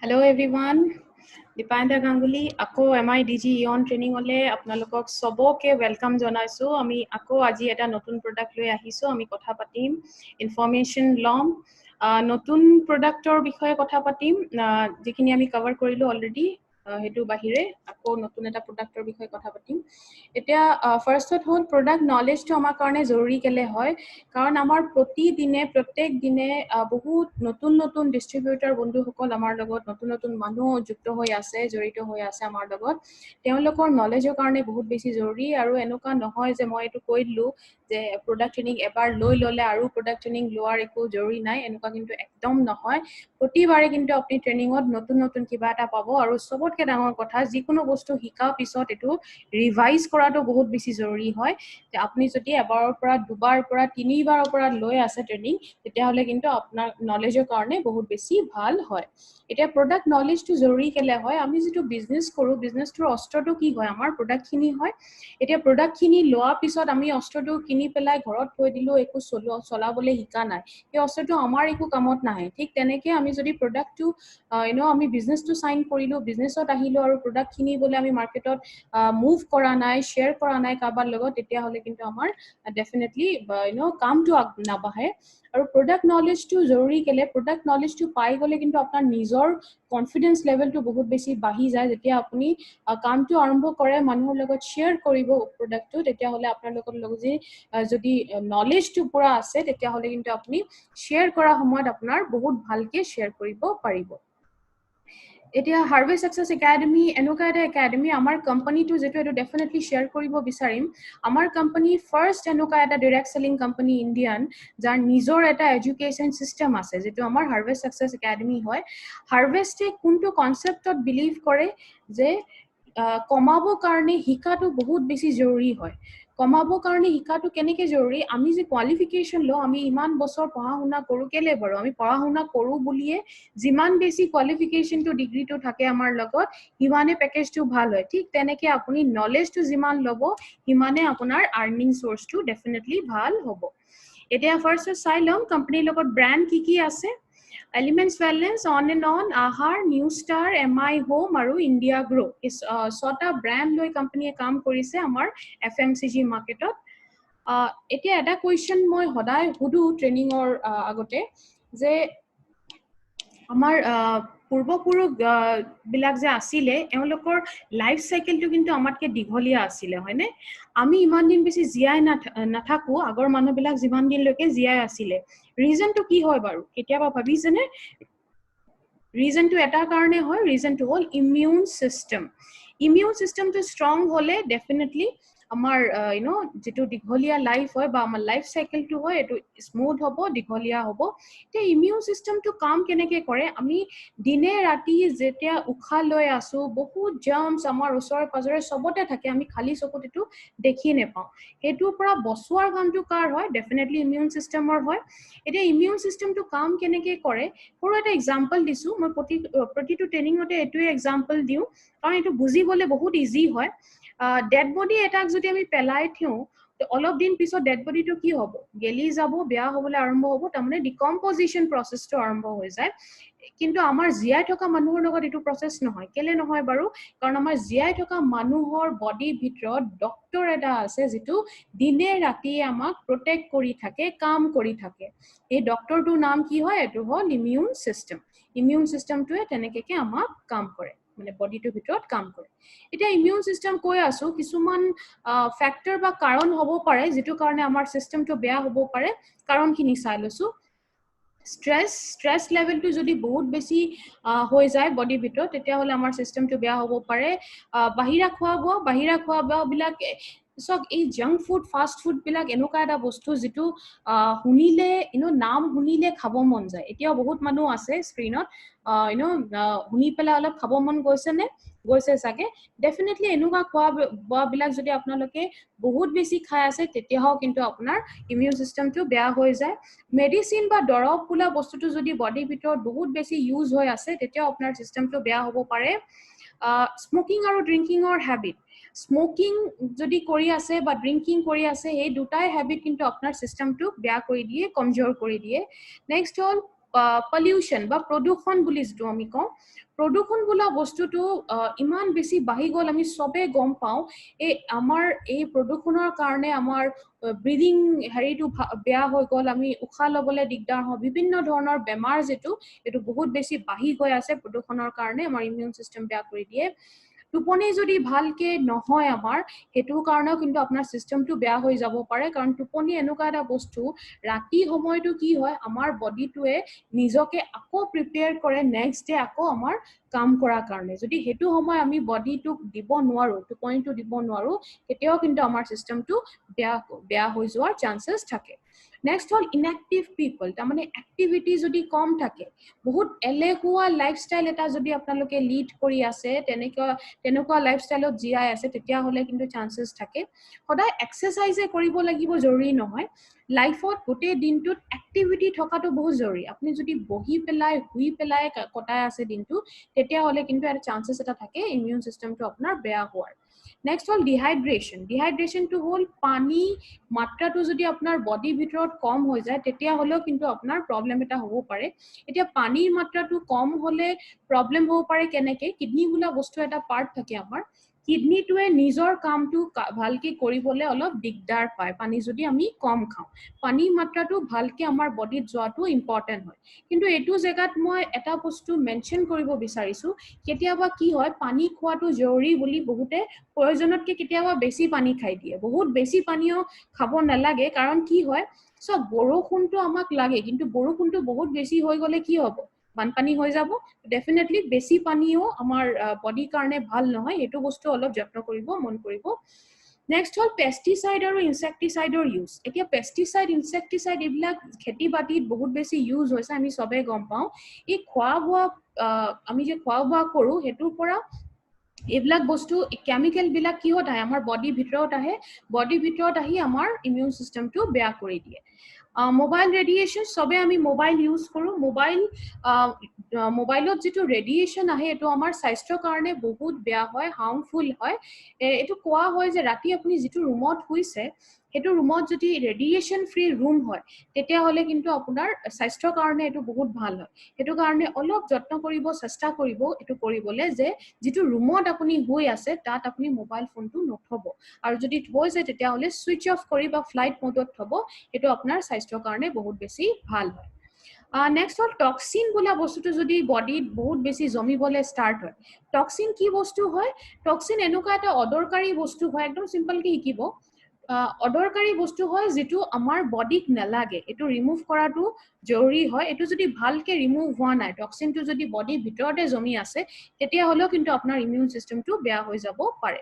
Hello everyone, Deepayendra Ganguly, আকৌ MIDG Eon Training হলে আপোনালোকক সবকে ওয়েলকাম জনাইছো। আমি আকৌ আজি এটা নতুন প্ৰডাক্ট লৈ আহিছো, আমি কথা পাতিম, ইনফৰমেশন লম, নতুন প্ৰডাক্টৰ বিষয়ে কথা পাতিম, যিখিনি আমি কভাৰ কৰিলো অলৰেডি, হেতু বাহিৰে আকৌ নতুন এটা প্ৰডাক্টৰ বিষয়ে কথা পাতিম। এতিয়া ফাৰ্স্টত হল প্ৰডাক্ট নলেজটো আমাৰ কাৰণে জৰুৰী কেলে হয়, কাৰণ আমাৰ প্ৰতিদিনে প্ৰত্যেক দিনে বহুত নতুন নতুন ডিস্ট্ৰিবিউটৰ বন্ধুসকল আমাৰ লগত, নতুন নতুন মানুহ যুক্ত হৈ আছে, জড়িত হৈ আছে আমাৰ লগত। তেওঁলোকৰ নলেজৰ কাৰণে বহুত বেছি জৰুৰী, আৰু এনেকুৱা নহয় যে মই এইটো কৈ দিলো যে প্ৰডাক্ট ট্ৰেইনিং এবাৰ লৈ ললে আৰু প্ৰডাক্ট ট্ৰেইনিং লোৱাৰ একো জৰুৰী নাই, এনেকুৱা কিন্তু একদম নহয়। প্ৰতিবাৰে কিন্তু আপুনি ট্ৰেইনিঙত নতুন নতুন কিবা এটা পাব, আৰু সবতকে ডাঙৰ কথা, যিকোনো বস্তু শিকাৰ পিছত এইটো ৰিভাইজ কৰাটো বহুত বেছি জৰুৰী হয়। আপুনি যদি এবাৰৰ পৰা দুবাৰ পৰা তিনিবাৰৰ পৰা লৈ আছে ট্ৰেইনিং, তেতিয়াহলে কিন্তু আপোনাৰ নলেজৰ কাৰণে বহুত বেছি ভাল হয়। এতিয়া প্ৰডাক্ট নলেজটো জৰুৰী কেলে হয়, আমি যিটো বিজনেছ কৰো, বিজনেছটোৰ অস্ত্ৰটো কি হয়, আমাৰ প্ৰডাক্টখিনি হয়। এতিয়া প্ৰডাক্টখিনি লোৱাৰ পিছত আমি অস্ত্ৰটো কিনি পেলাই ঘৰত থৈ দিলো, একো চলাবলৈ শিকা নাই, সেই অস্ত্ৰটো আমাৰ একো কামত নাহে। ঠিক তেনেকে আমি যদি প্ৰডাক্টটো আমি বিজনেছটো চাইন কৰিলো, বিজনেছত আহিলো, আৰু প্ৰডাক্টখিনি বোলে আমি মাৰ্কেটত মুভ কৰা নাই, শ্বেয়াৰ কৰা নাই কাৰোবাৰ লগত, তেতিয়াহলে কিন্তু আমাৰ ডেফিনেটলি কামটো নাবাঢ়ে। আৰু প্ৰডাক্ট নলেজটো জৰুৰী কেলে, প্ৰডাক্ট নলেজটো পাই গলে কিন্তু আপোনাৰ নিজৰ কনফিডেন্স লেভেলটো বহুত বেছি বাঢ়ি যায়। যেতিয়া আপুনি কামটো আৰম্ভ কৰে, মানুহৰ লগত শ্বেয়াৰ কৰিব প্ৰডাক্টটো, তেতিয়াহলে আপোনালোকৰ লগত যদি নলেজটো পুৰা আছে, তেতিয়াহলে কিন্তু আপুনি শ্বেয়াৰ কৰাৰ সময়ত আপোনাৰ বহুত ভালকে শ্বেয়াৰ কৰিব পাৰিব। এতিয়া হাৰ্ভে সাকসেস একাডেমি এনেকুৱা এটা একাডেমি, আমাৰ কোম্পানীটো যেটো এটো ডেফিনেটলি শ্বেয়াৰ কৰিব বিচাৰিম। আমাৰ কোম্পানী ফাৰ্ষ্ট এনেকুৱা এটা ডাইৰেক্ট সেলিং কোম্পানী ইণ্ডিয়ান, যাৰ নিজৰ এটা এডুকেশ্যন সিস্টেম আছে, যেটো আমাৰ হাৰ্ভে সাকসেস একাডেমি হয়। হাৰ্ভেষ্টে কোনটো কনসেপ্টত বিলিভ কৰে যে কমাবৰ কাৰণে শিকাটো বহুত বেছি জৰুৰী হয়। কমাবৰ কাৰণে শিকাটো কেনেকে জৰুৰী, আমি যে কোৱালিফিকেশ্যন লওঁ, আমি ইমান বছৰ পঢ়া শুনা কৰো কেলে বাৰু, আমি পঢ়া শুনা কৰো বুলিয়ে যিমান বেছি কোৱালিফিকেশ্যনটো ডিগ্ৰীটো থাকে আমাৰ লগত, সিমানে পেকেজটো ভাল হয়। ঠিক তেনেকে আপুনি নলেজটো যিমান ল'ব, সিমানে আপোনাৰ আৰ্নিং সোৰ্সটো ডেফিনেটলি ভাল হ'ব। এতিয়া ফাৰ্স্ট চাই লম কোম্পানীৰ লগত ব্ৰ্যান্ড কি আছে। Elements wellness, on and on, আহাৰ, নিউ ষ্টাৰ, MI হোম আৰু ইণ্ডিয়া গ্ৰো, এই 6টা ব্ৰ্যান্ড লৈ কোম্পানীয়ে কাম কৰিছে আমাৰ FMCG মাৰ্কেটত। এতিয়া এটা কুৱেশ্যন মই সদায় সুধো ট্ৰেইনিঙৰ আগতে, যে আমাৰ পূৰ্বপুৰুষ বিলাক যে আছিলে, এওঁলোকৰ লাইফ সাইকেলটো কিন্তু আমাতকে দীঘলীয়া আছিলে, হয়নে? আমি ইমান দিন বেছি জীয়াই নাথাকো, আগৰ মানুহবিলাক যিমান দিনলৈকে জীয়াই আছিলে। ৰিজনটো কি হয় বাৰু, কেতিয়াবা ভাবিছেনে? ৰিজনটো এটা কাৰণে হয়, ৰিজনটো হ'ল ইমিউন সিস্টেম। ইমিউন সিস্টেমটো ষ্ট্ৰং হলে ডেফিনেটলি আমাৰ যেটো দীঘলীয়া লাইফ হয়, বা আমাৰ লাইফ সাইকেলটো হয়, এটো স্মুথ হ'ব, দীঘলীয়া হ'ব। এতিয়া ইমিউন সিস্টেমটো কাম কেনেকে কৰে, আমি দিনে ৰাতি যেতিয়া উশাহ লৈ আছো, বহুত জাৰ্মছ আমাৰ ওচৰে পাজৰে সবতে থাকে, আমি খালি চকুত এটো দেখি নেপাওঁ। হেতুৰ পৰা বচোৱাৰ কামটো কাৰ হয়, ডেফিনেটলি ইমিউন সিস্টেমৰ হয়। এতিয়া ইমিউন সিস্টেমটো কাম কেনেকে কৰে, সৰু এটা এক্সাম্পল দিছো মই, প্ৰতিটো ট্ৰেইনিঙতে এটোৱে এক্সাম্পল দিওঁ, কাৰণ এটো বুজিবলে বহুত ইজি হয়। ডেড বডি এটাক যদি আমি পেলাই থওঁ, অলপ দিন পিছত ডেড বডিটো কি হ'ব, গেলি যাব, বেয়া হ'বলৈ আৰম্ভ হ'ব, তাৰমানে ডিকম্পজিশন প্ৰসেসটো আৰম্ভ হৈ যায়। কিন্তু আমাৰ জীয়াই থকা মানুহৰ লগত এইটো প্ৰসেস নহয়। কেলে নহয় বাৰু, কাৰণ আমাৰ জীয়াই থকা মানুহৰ বডিৰ ভিতৰত ডক্টৰ এটা আছে, যিটো দিনে ৰাতিয়ে আমাক প্ৰটেক্ট কৰি থাকে, কাম কৰি থাকে। এই ডক্টৰটোৰ নাম কি হয়, এইটো হ'ল ইমিউন সিস্টেম। ইমিউন সিস্টেমটোৱে তেনেকে আমাক কাম কৰে, মানে বডিটোৰ ভিতৰত কাম কৰে। এতিয়া ইমিউন সিস্টেম কৈ আছো, কিছুমান ফেক্টৰ বা কাৰণ হ'ব পাৰে, যিটো কাৰণে আমাৰ সিস্টেমটো বেয়া হ'ব পাৰে। কাৰণখিনি চাই লৈছো। স্ট্ৰেছ লেভেলটো যদি বহুত বেছি হৈ যায় বডিৰ ভিতৰত, তেতিয়াহলে আমাৰ সিস্টেমটো বেয়া হ'ব পাৰে। বাহিৰা খোৱা বোৱা বিলাক, চক এই জাংক ফুড, ফাষ্ট ফুড বিলাক এনেকুৱা এটা বস্তু, যিটো শুনিলে নাম শুনিলে খাব মন যায়। এতিয়াও বহুত মানুহ আছে স্ক্ৰীনত, শুনি পেলাই অলপ খাব মন গৈছে চাগে। ডেফিনেটলি এনেকুৱা খোৱা বোৱা বিলাক যদি আপোনালোকে বহুত বেছি খাই আছে, তেতিয়াও কিন্তু আপোনাৰ ইমিউন সিস্টেমটো বেয়া হৈ যায়। মেডিচিন বা দৰৱ বোলা বস্তুটো যদি বডিৰ ভিতৰত বহুত বেছি ইউজ হৈ আছে, তেতিয়াও আপোনাৰ সিস্টেমটো বেয়া হ'ব পাৰে। স্মোকিং আৰু ড্ৰিংকিঙৰ হেবিট, স্মোকিং যদি কৰি আছে বা ড্ৰিংকিং কৰি আছে, এই দুটাই হেবিট কিন্তু আপোনাৰ সিস্টেমটো বেয়া কৰি দিয়ে, কমজোৰ কৰি দিয়ে। নেক্সট হ'ল পলিউশন বা প্ৰদূষণ বুলি যেটো আমি কওঁ প্ৰদূষণ বোলা বস্তুটো ইমান বেছি বাঢ়ি গ'ল আমি সবে গম পাওঁ এই আমাৰ এই প্ৰদূষণৰ কাৰণে আমাৰ ব্ৰিডিং হেৰিটো বেয়া হৈ গ'ল আমি উশাহ ল'বলৈ দিগদাৰ হয় বিভিন্ন ধৰণৰ বেমাৰ যেটো এটো বহুত বেছি বাঢ়ি গৈ আছে প্ৰদূষণৰ কাৰণে আমাৰ ইমিউন সিস্টেম বেয়া কৰি দিয়ে টোপনি যদি ভালকে নহয় আমাৰ হেতু কাৰণেও কিন্তু আপোনাৰ সিস্টেমটো বেয়া হৈ যাব পাৰে কাৰণ টোপনি এনেকুৱা এটা বস্তু ৰাতি সময়টো কি হয় আমাৰ বডিটোৱে নিজকে আকৌ প্ৰিপেয়াৰ কৰে নেক্সট ডে আকৌ আমাৰ কাম কৰাৰ কাৰণে যদি হেতু সময় আমি বডিটোক দিব নোৱাৰো টোপনিটো দিব নোৱাৰো তেতিয়াও কিন্তু আমাৰ সিস্টেমটো বেয়া হৈ যোৱাৰ চান্সেস থাকে নেক্সট হল ইনএক্টিভ পিপল তাৰ মানে এক্টিভিটি যদি কম থাকে বহুত এলেহুৱা লাইফষ্টাইল এটা যদি আপোনালোকে লিড কৰি আছে তেনেকুৱা লাইফষ্টাইলত জিয়াই আছে তেতিয়া হলে কিন্তু চান্সেস থাকে সদায় এক্সাৰসাইজে কৰিব লাগিব জৰুৰী নহয় লাইফত গোটেই দিনটোত এক্টিভিটি থকাটো বহুত জৰুৰী আপুনি যদি বহি পেলাই শুই পেলাই কটাই আছে দিনটো তেতিয়া হলে কিন্তু এটা চান্সেস এটা থাকে ইমিউন সিস্টেমটো আপোনাৰ বেয়া হোৱাৰ নেক্সট হল ডিহাইড্ৰেশনটো হল পানী মাত্ৰাটো যদি আপোনাৰ বডিৰ ভিতৰত কম হৈ যায় তেতিয়া হলেও কিন্তু আপোনাৰ প্ৰবলেম এটা হ'ব পাৰে এতিয়া পানীৰ মাত্ৰাটো কম হলে প্ৰবলেম হ'ব পাৰে কেনেকে কিডনি বোলা বস্তু এটা পাৰ্ট থাকে আমাৰ কিডনিটোৱে নিজৰ কামটো ভালকে কৰিবলৈ অলপ দিগদাৰ পায় পানী যদি আমি কম খাওঁ পানীৰ মাত্ৰাটো ভালকে আমাৰ বডিত যোৱাটো ইম্পৰ্টেন্ট হয় কিন্তু এটো জেগাত মই এটা বস্তু মেনশন কৰিব বিচাৰিছো কেতিয়াবা কি হয় পানী খোৱাটো জৰুৰী বুলি বহুতে প্ৰয়োজনতকে কেতিয়াবা বেছি পানী খাই দিয়ে বহুত বেছি পানীও খাব নালাগে কাৰণ কি হয় সব বৰষুণটো আমাক লাগে কিন্তু বৰষুণটো বহুত বেছি হৈ গলে কি হ'ব বানপানী হৈ যাব ডেফিনেটলি বেছি পানীও আমাৰ বডিৰ কাৰণে ভাল নহয় এটো বস্তু অলপ যত্ন কৰিব মন কৰিব নেক্সট হল পেস্টিসাইড আৰু ইনসেক্টিসাইডৰ ইউজ এতিয়া পেস্টিসাইড ইনসেক্টিসাইড এইবিলাক খেতি বাতিত বহুত বেছি ইউজ হৈছে আমি সবে গম পাওঁ এই খোৱা বোৱা আমি যে খোৱা বোৱা কৰো হেতুৰ পৰা এইবিলাক বস্তু কেমিক্যাল বিলাক কি হয় আমাৰ বডিৰ ভিতৰত আহি আমাৰ ইমিউন সিস্টেমটো বেয়া কৰি দিয়ে মোবাইল ৰেডিয়েশন সবে আমি মোবাইল ইউজ কৰো মোবাইলত যেটো ৰেডিয়েশন আহে এটো আমাৰ স্বাস্থ্যৰ কাৰণে বহুত বেয়া হয় হাৰ্মফুল হয় এটো কোৱা হয় যে ৰাতি আপুনি যেটো ৰুমত শুইছে হেতু ৰুমত যদি ৰেডিয়েশন ফ্ৰী ৰুম হয় তেতিয়া হলে কিন্তু আপোনাৰ স্বাস্থ্যৰ কাৰণে এটো বহুত ভাল হয় হেতু কাৰণে অলপ যত্ন কৰিব চেষ্টা কৰিব এটো কৰিবলে যে যেটো ৰুমত আপুনি শুই আছে তাত আপুনি মোবাইল ফোনটো নথব আৰু যদি থৈছে তেতিয়া হলে সুইচ অফ কৰি বা ফ্লাইট মোডত থব এটো আপোনাৰ স্বাস্থ্যৰ কাৰণে বহুত বেছি ভাল হয় নেক্সট হল টক্সিন বোলা বস্তুটো যদি বডিত বহুত বেছি জমিবলৈ ষ্টাৰ্ট হয় টক্সিন কি বস্তু হয় টক্সিন এনেকুৱা এটা অদৰকাৰী বস্তু হয় একদম সিম্পল কে শিকিব অদৰকাৰী বস্তু হয় যেটো আমাৰ বডিক নালাগে এটো ৰিমুভ কৰাটো জৰুৰী হয় এটো যদি ভালকে ৰিমুভ হোৱা নাই টক্সিনটো যদি বডিৰ ভিতৰতে জমি আছে তেতিয়া হলেও কিন্তু আপোনাৰ ইমিউন সিস্টেমটো বেয়া হৈ যাব পাৰে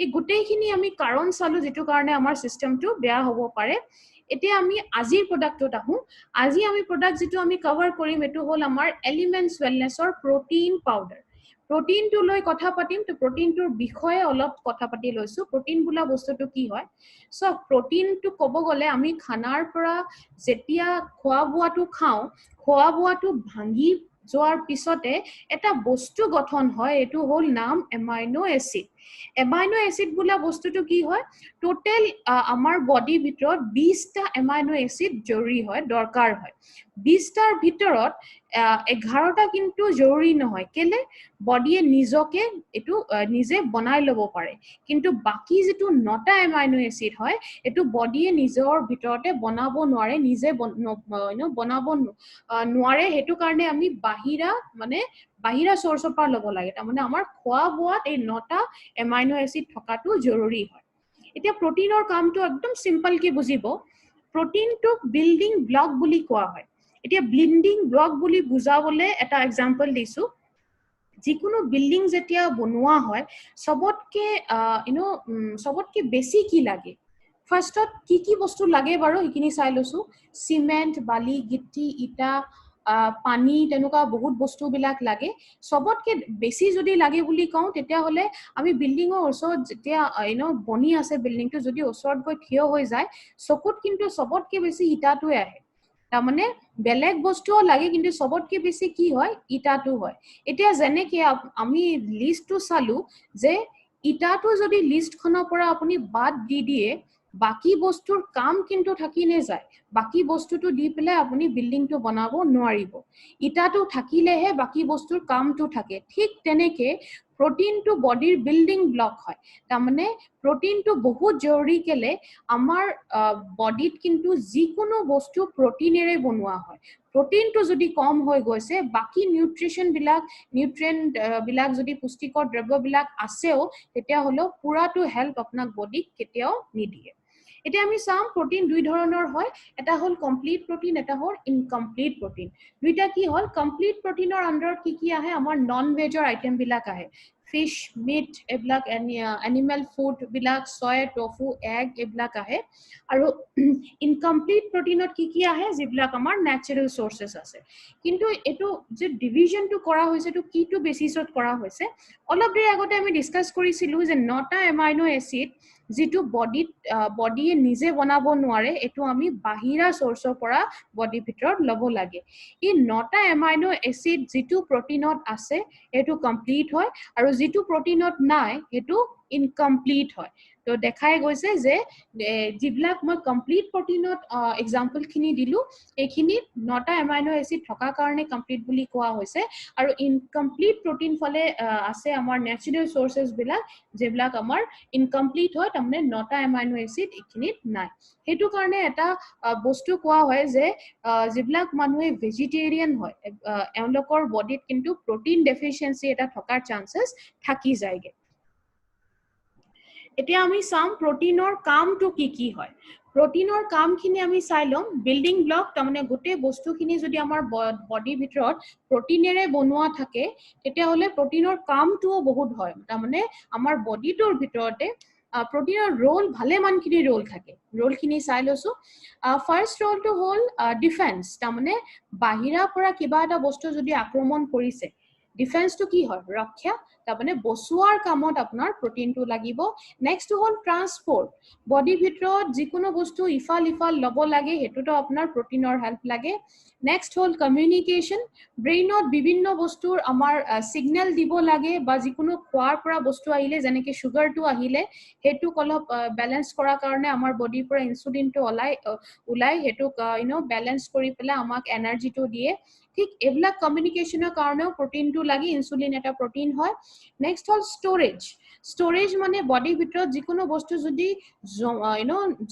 এই গোটেইখিনি আমি কাৰণ চালো যেটো কাৰণে আমাৰ সিস্টেমটো বেয়া হ'ব পাৰে এতিয়া আমি আজিৰ প্ৰডাক্টত আহো আজি আমি প্ৰডাক্ট যেটো আমি কভাৰ কৰিম এটো হল আমাৰ এলিমেন্টছ ওয়েলনেছৰ প্ৰটিন পাউডাৰ প্ৰটিনটো লৈ কথা পাতিম তো প্ৰটিনটোৰ বিষয়ে অলপ কথা পাতি লৈছো প্ৰটিন বোলা বস্তুটো কি হয় সো প্ৰটিনটো ক'ব গলে আমি খানাৰ পৰা যেতিয়া খোৱা বোৱাটো খাওঁ খোৱা বোৱাটো ভাঙি যোৱাৰ পিছতে এটা বস্তু গঠন হয় এটো হল নাম এমাইনো এসিড বোলা বস্তুটো কি হয় টোটাল আমাৰ বডিৰ ভিতৰত 20টা এমাইনো এসিড জৰুৰী হয় দৰকাৰ হয় 20টাৰ ভিতৰত 11টা কিন্তু জৰুৰী নহয় কেলে বডিয়ে নিজকে এটো নিজে বনাই লব পাৰে কিন্তু বাকি যেটো 9টা এমাইনো এসিড হয় এটো বডিয়ে নিজৰ ভিতৰতে বনাব নোৱাৰে নিজে বনাব নোৱাৰে হেতু কাৰণে আমি বাহিৰা সোৰ্সৰ পৰা লব লাগে তাৰ মানে আমাৰ খোৱা বোৱাত এই 9টা এমাইনো এসিড থকাটো জৰুৰী হয় এতিয়া প্ৰটিনৰ কামটো একদম সিম্পল কে বুজিব প্ৰটিনটোক বিল্ডিং ব্লক বুলি কোৱা হয় এতিয়া বিল্ডিং ব্লক বুলি বুজাবলে এটা এক্সাম্পল দিছো যিকোনো বিল্ডিং যেতিয়া বনোৱা হয় সবতকে বেছি কি লাগে ফাৰ্স্টত কি বস্তু লাগে বাৰু ইখিনি চাই লৈছো সিমেন্ট বালি গিটি ইটা পানী তেনেকুৱা বহুত বস্তু বিলাক লাগে সবতকে বেছি যদি লাগে বুলি কওঁ তেতিয়া হলে আমি বিল্ডিঙৰ ওচৰত যেতিয়া বনি আছে বিল্ডিংটো যদি ওচৰত গৈ থিয় হৈ যায় চকুত কিন্তু সবতকে বেছি ইটাটোৱে আহে তাৰ মানে বেলেগ বস্তুও লাগে কিন্তু সবতকে বেছি কি হয় ইটাটো হয় এতিয়া যেনেকে আমি লিষ্টটো চালো যে ইটাটো যদি লিষ্টখনৰ পৰা আপুনি বাদ দি দিয়ে বাকি বস্তুৰ কাম কিন্তু থাকি নেযায় বাকি বস্তুটো দি পেলে আপুনি বিল্ডিংটো বনাব নোৱাৰিব ইটাটো থাকিলেহে বাকি বস্তুৰ কামটো থাকে ঠিক তেনেকে প্ৰটিনটো বডিৰ বিল্ডিং ব্লক হয় তাৰমানে প্ৰটিনটো বহুত জৰুৰী কেলে আমাৰ বডিত কিন্তু যিকোনো বস্তু প্ৰটিনেৰে বনোৱা হয় প্ৰটিনটো যদি কম হৈ গৈছে বাকি নিউট্ৰিশন নিউট্ৰিয়েন্ট বিলাক যদি পুষ্টিকৰ দ্ৰব্যবিলাক আছেও তেতিয়া হলো পুৰাটো হেল্প আপোনাক বডিক কেতিয়াও নিদিয়ে এতিয়া আমি চাম প্ৰটিন দুই ধৰণৰ হয় এটা হল কমপ্লিট প্ৰটিন এটা হল ইনকমপ্লিট প্ৰটিন দুইটা কি হল কমপ্লিট প্ৰটিনৰ আন্ডাৰত কি আহে আমাৰ নন ভেজৰ আইটেম বিলাক আহে ফিশ মিট এবিলাক এনিমেল ফুড বিলাক সয় টফু এগ এবিলাক আহে আৰু ইনকমপ্লিট প্ৰটিনত কি আহে যিবিলাক আমাৰ ন্যাচাৰাল সোৰ্সেস আছে কিন্তু এটো যে ডিভিজনটো কৰা হৈছে তো কিটো বেসিছত কৰা হৈছে অলপ দেৰি আগতে আমি ডিসকাস কৰিছিলো যে 9টা এমাইনো এসিড যেটো বডিয়ে নিজে বনাব নোৱাৰে এটো আমি বাহিৰা সোৰ্সৰ পৰা বডি ভিতৰত লব লাগে এই 9টা এমাইনো এসিড যেটো প্ৰটিনত আছে এটো কমপ্লিট হয় আৰু যেটো প্ৰটিনত নাই এটো ইনকমপ্লিট হয় তো দেখাই গৈছে যে যিবিলাক মই কমপ্লিট প্ৰটিনত এক্সাম্পল খিনি দিলু এইখিনি 9টা এমাইনো এসিড থকা কাৰণে কমপ্লিট বুলি কোৱা হৈছে আৰু ইনকমপ্লিট প্ৰটিন ফলে আছে আমাৰ ন্যাচাৰাল সোৰ্সেস বিলাক যেবিলাক আমাৰ ইনকমপ্লিট হয় তাৰমানে 9টা এমাইনো এসিড এইখিনিত নাই হেতু কাৰণে এটা বস্তু কোৱা হয় যে যিবিলাক মানুহে ভেজিটেৰিয়ান হয় এওঁলোকৰ বডিত কিন্তু প্ৰটিন ডেফিচিয়েন্সি এটা থকাৰ চান্সেস থাকি যায়গে এতিয়া আমি চাম প্ৰটিনৰ কামটো কি হয় প্ৰটিনৰ কামখিনি আমি চাই লম বিল্ডিং ব্লক তাৰমানে গোটে বস্তুখিনি যদি আমাৰ বডি ভিতৰত প্ৰটিনেৰে বনোৱা থাকে তেতিয়া হলে প্ৰটিনৰ কামটোও বহুত হয় তাৰমানে আমাৰ বডিটোৰ ভিতৰতে প্ৰটিনৰ ৰোল ভালে মানখিনি ৰোল থাকে ৰোলখিনি চাই লৈছো ফাৰ্স্ট ৰোলটো হল ডিফেন্স তাৰমানে বাহিৰা পৰা কিবা এটা বস্তু যদি আক্ৰমণ কৰিছে ডিফেন্সটো কি হয় ৰক্ষা তাৰমানে বসুৱাৰ কামত আপোনাৰ প্ৰটিনটো লাগিব নেক্সট হল ট্ৰান্সপোৰ্ট বডি ভিতৰত যিকোনো বস্তু ইফাল লব লাগে হেতুটো আপোনাৰ প্ৰটিনৰ হেল্প লাগে নেক্সট হল কমিউনিকেশন ব্ৰেইনত বিভিন্ন বস্তুৰ আমাৰ সিগন্যাল দিব লাগে বা যিকোনো খোৱাৰ পৰা বস্তু আহিলে যেনেকে সুগাৰটো আহিলে হেতু অলপ ব্যালেন্স কৰাৰ কাৰণে আমাৰ বডিৰ পৰা ইনসুলিনটো ওলাই হেতু ব্যালেন্স কৰি পেলে আমাক এনাৰ্জিটো দিয়ে ঠিক এবিলাক কমিউনিকেশনৰ কাৰণেও প্ৰটিনটো লাগি ইনসুলিন এটা প্ৰটিন হয় নেক্সট হল স্টোৰেজ মানে বডি ভিতৰত যিকোনো বস্তু যদি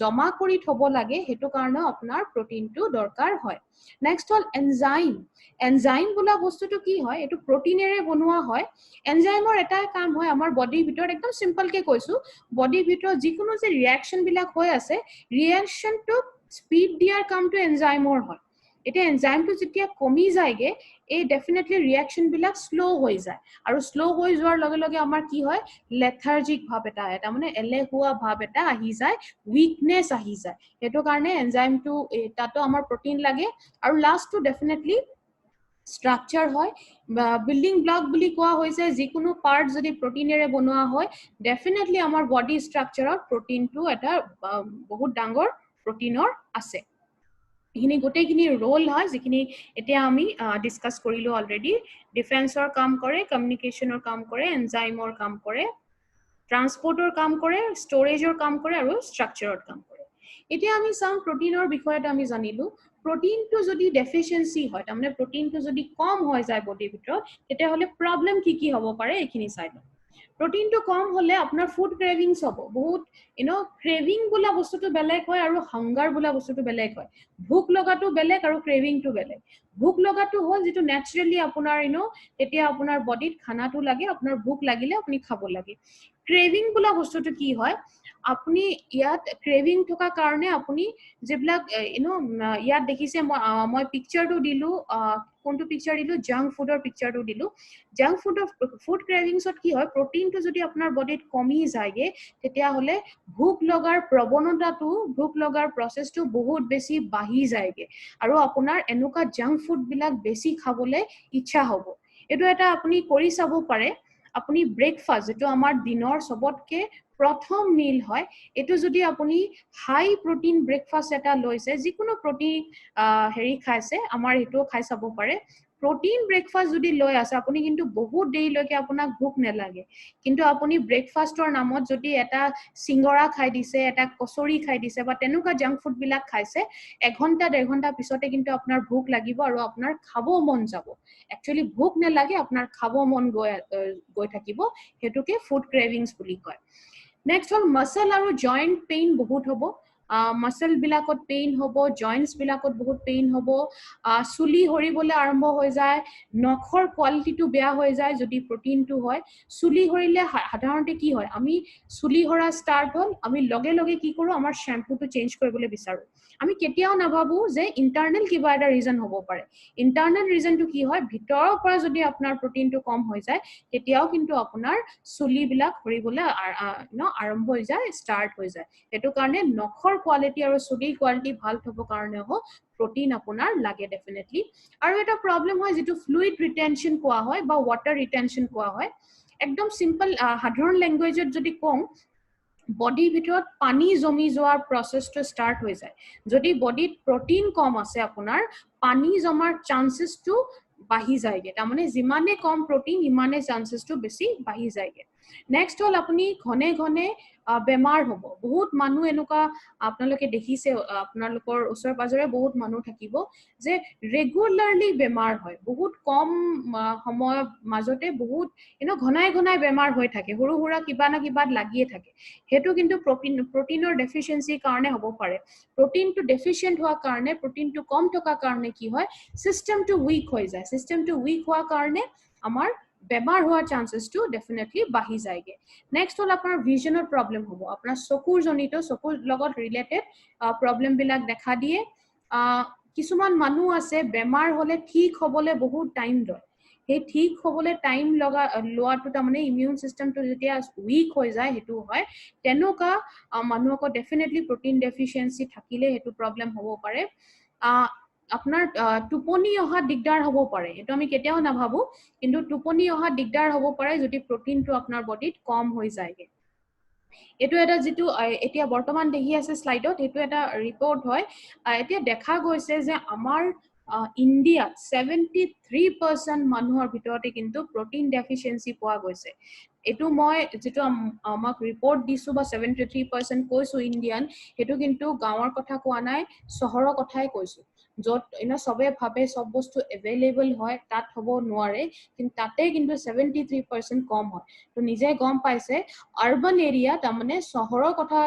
জমা কৰি থব লাগে হেতু কাৰণে আপোনাৰ প্ৰটিনটো দৰকাৰ হয় নেক্সট হল এনজাইম বোলা বস্তুটো কি হয় এটো প্ৰটিনেৰে বনোৱা হয় এনজাইমৰ এটা কাম হয় আমাৰ বডিৰ ভিতৰত একদম সিম্পল কে কৈছো বডিৰ ভিতৰত যিকোনো যে ৰিঅ্যাকশন বিলাক হৈ আছে ৰিঅ্যাকশনটো স্পিড দিয়াৰ কামটো এনজাইমৰ হয় এতিয়া এনজাইমটো যেতিয়া কমি যায়গে এই ডেফিনেটলি ৰিঅ্যাকশন বিলাক স্লো হৈ যায় আৰু স্লো হৈ যোৱাৰ লগে লগে আমাৰ কি হয় লেথাৰ্জিক ভাব এটা আহে তাৰমানে এলেহুৱা ভাব এটা আহি যায় উইকনেস আহি যায় হেতু কাৰণে এনজাইমটো তাতো আমাৰ প্ৰটিন লাগে আৰু লাষ্টটো ডেফিনেটলি স্ট্ৰাকচাৰ হয় বিল্ডিং ব্লক বুলি কোৱা হৈছে যিকোনো পাৰ্ট যদি প্ৰটিনেৰে বনোৱা হয় ডেফিনেটলি আমাৰ বডি স্ট্ৰাকচাৰত প্ৰটিনটো এটা বহুত ডাঙৰ প্ৰটিনৰ আছে এইখিনি গোটেইখিনি ৰোল হয় যিখিনি এতিয়া আমি ডিসকাস কৰিলো অলৰেডি ডিফেন্সৰ কাম কৰে কমিউনিকেশনৰ কাম কৰে এনজাইমৰ কাম কৰে ট্ৰান্সপোৰ্টৰ কাম কৰে ষ্টোৰেজৰ কাম কৰে আৰু ষ্ট্ৰাকচাৰৰ কাম কৰে এতিয়া আমি চাম প্ৰটিনৰ বিষয়টো আমি জানিলো প্ৰটিনটো যদি ডেফিচিয়েন্সি হয় তাৰমানে প্ৰটিনটো যদি কম হৈ যায় বডিৰ ভিতৰত তেতিয়া হলে প্ৰবলেম কি হ'ব পাৰে এইখিনি চাই লওঁ প্ৰটিনটো কম হলে আপোনাৰ ফুড ক্ৰেভিংছ হ'ব বহুত ক্ৰেভিং বোলা বস্তুটো বেলেগ হয় আৰু হাংগাৰ বোলা বস্তুটো বেলেগ হয় ভোক লগাটো বেলেগ আৰু ক্ৰেভিংটো বেলেগ ভোক লগাটো হল যেটো ন্যাচাৰালি আপোনাৰ তেতিয়া আপোনাৰ বডিত খানাটো লাগে আপোনাৰ ভোক লাগিলে আপুনি খাব লাগে ক্ৰেভিং বোলা বস্তুটো কি হয় আপুনি ইয়াত ক্ৰেভিং থকা কাৰণে আপুনি যেবিলাক ইয়াত দেখিছে মই পিকচাৰটো দিলু কোনটো পিকচাৰ দিলু জাংক ফুডৰ পিকচাৰটো দিলু জাংক ফুড ক্ৰেভিংছত কি হয় প্ৰটিনটো যদি আপোনাৰ বডিত কমি যায়গে তেতিয়া হলে ভোক লগাৰ প্ৰৱণতাটো ভোক লগাৰ প্ৰসেসটো বহুত বেছি বাঢ়ি যায়গে আৰু আপোনাৰ এনেকুৱা জাংক ফুড বিলাক বেছি খাবলৈ ইচ্ছা হ'ব এটো এটা আপুনি কৰি চাব পাৰে আপুনি ব্ৰেকফাষ্ট যেটো আমাৰ দিনৰ সবতকে প্ৰথম মিল হয় এটো যদি আপুনি হাই প্ৰটিন ব্ৰেকফাষ্ট এটা লৈছে যিকোনো প্ৰটিন হেৰি খাইছে আমাৰ এটো খাই চাব পাৰে protein breakfast যদি লৈ আছে আপুনি কিন্তু বহুত দেৰিলৈকে আপোনাক ভোক নেলাগে কিন্তু আপুনি ব্ৰেকফাষ্টৰ নামত যদি এটা সিংগৰা খাই দিছে এটা কচৰি খাই দিছে বা তেনেকুৱা জাংক ফুড বিলাক খাইছে 1 ঘন্টা 1.5 ঘন্টা পিছতে কিন্তু আপোনাৰ ভোক লাগিব আৰু আপোনাৰ খাব মন যাব একচুয়ালি ভোক নেলাগে আপোনাৰ খাব মন গৈ থাকিব হেতুকে ফুড ক্ৰেভিংছ বুলি কয় নেক্সট হল মাসল আৰু জয়েন্ট পেইন বহুত হ'ব মাসল বিলাকত পেইন হ'ব জয়েন্টস বিলাকত বহুত পেইন হ'ব চুলি হৰিবলৈ আৰম্ভ হৈ যায় নখৰ কোৱালিটিটো বেয়া হৈ যায় যদি প্ৰটিনটো হয় চুলি হৰিলে সাধাৰণতে কি হয় আমি চুলি হৰা ষ্টাৰ্ট হল আমি লগে লগে কি কৰো আমাৰ শ্যাম্পুটো চেঞ্জ কৰিবলৈ বিচাৰো আমি কেতিয়াও নাভাবো যে ইন্টাৰনেল কিবা এটা ৰিজন হ'ব পাৰে ইন্টাৰনেল ৰিজনটো কি হয় ভিতৰৰ পৰা যদি আপোনাৰ প্ৰটিনটো কম হৈ যায় তেতিয়াও কিন্তু আপোনাৰ চুলি বিলাক হৰিবলৈ আৰম্ভ হৈ যায় ষ্টাৰ্ট হৈ যায় এটো কাৰণে নখৰ কোৱালিটি আৰু চুলিৰ কোৱালিটি ভাল হ'ব কাৰণে protein আপোনাৰ লাগে definitely আৰু এটা problem হয় যেটো fluid retention কোৱা হয় বা water retention কোৱা হয় একদম simple সাধাৰণ ল্যাঙ্গুৱেজত যদি কওঁ বডিৰ ভিতৰত পানী জমি যোৱাৰ প্ৰসেসটো স্টাৰ্ট হৈ যায় যদি বডিত প্ৰটিন কম আছে আপোনাৰ পানী জমাৰ চান্সেসটো বাঢ়ি যায়গে তাৰ মানে যিমানে কম প্ৰটিন ইমানে চান্সেসটো বেছি বাঢ়ি যায়গে নেক্সট হল আপুনি ঘনে ঘনে বেমাৰ হ'ব বহুত মানুহ এনেকুৱা আপোনালোকে দেখিছে আপোনালোকৰ ওচৰ পাজৰে বহুত মানুহ থাকিব যে ৰেগুলাৰলি বেমাৰ হয় বহুত কম সময় মাজতে বহুত ঘনাই ঘনাই বেমাৰ হৈ থাকে হৰু হুৰা কিবা না কিবা লাগিয়ে থাকে হেতু কিন্তু প্ৰটিনৰ ডেফিচিয়েন্সি কাৰণে হ'ব পাৰে প্ৰটিনটো ডেফিচিয়েন্ট হোৱা কাৰণে প্ৰটিনটো কম থকা কাৰণে কি হয় সিস্টেমটো উইক হৈ যায় সিস্টেমটো উইক হোৱা কাৰণে আমাৰ বেমাৰ হোৱাৰ চান্সেসটো ডেফিনেটলি বাঢ়ি যায়গে নেক্সট হল আপোনাৰ ভিজনৰ প্ৰবলেম হ'ব আপোনাৰ চকুৰ জনিত চকুৰ লগত ৰিলেটেড প্ৰবলেম বিলাক দেখা দিয়ে কিছুমান মানুহ আছে বেমাৰ হলে ঠিক হ'বলে বহুত টাইম লয় হে ঠিক হ'বলে টাইম লোৱাটো তাৰ মানে ইমিউন সিস্টেমটো যেতিয়া উইক হৈ যায় হেতু হয় তেনোকা মানুহক ডেফিনেটলি প্ৰটিন ডেফিচিয়েন্সি থাকিলে হেতু প্ৰবলেম হ'ব পাৰে আপোনাৰ টুপনি অহা দিগদাৰ হ'ব পাৰে এটো আমি কেতিয়াও নাভাবো কিন্তু টুপনি অহা দিগদাৰ হ'ব পাৰে যদি প্ৰটিনটো আপোনাৰ বডিত কম হৈ যায়গে এটো এটা যেটো এতিয়া বৰ্তমান দেখি আছে স্লাইডত এটো এটা ৰিপৰ্ট হয় এতিয়া দেখা গৈছে যে আমাৰ ইন্ডিয়া 73% মানুহৰ ভিতৰতে কিন্তু প্ৰটিন ডেফিচিয়েন্সি পোৱা গৈছে এটো মই যেটো আমাক ৰিপৰ্ট দিছো বা 73% কৈছো ইন্ডিয়ান হেতু কিন্তু গাঁৱৰ কথা কোৱা নাই চহৰৰ কথাই কৈছো যত সবে ভাবে সব বস্তু এভেইলেবল হয় তাত হ'ব নোৱাৰে কিন্তু তাতে কিন্তু 73% কম হয় তো নিজে গম পাইছে আৰবান এৰিয়া তাৰ মানে চহৰৰ কথা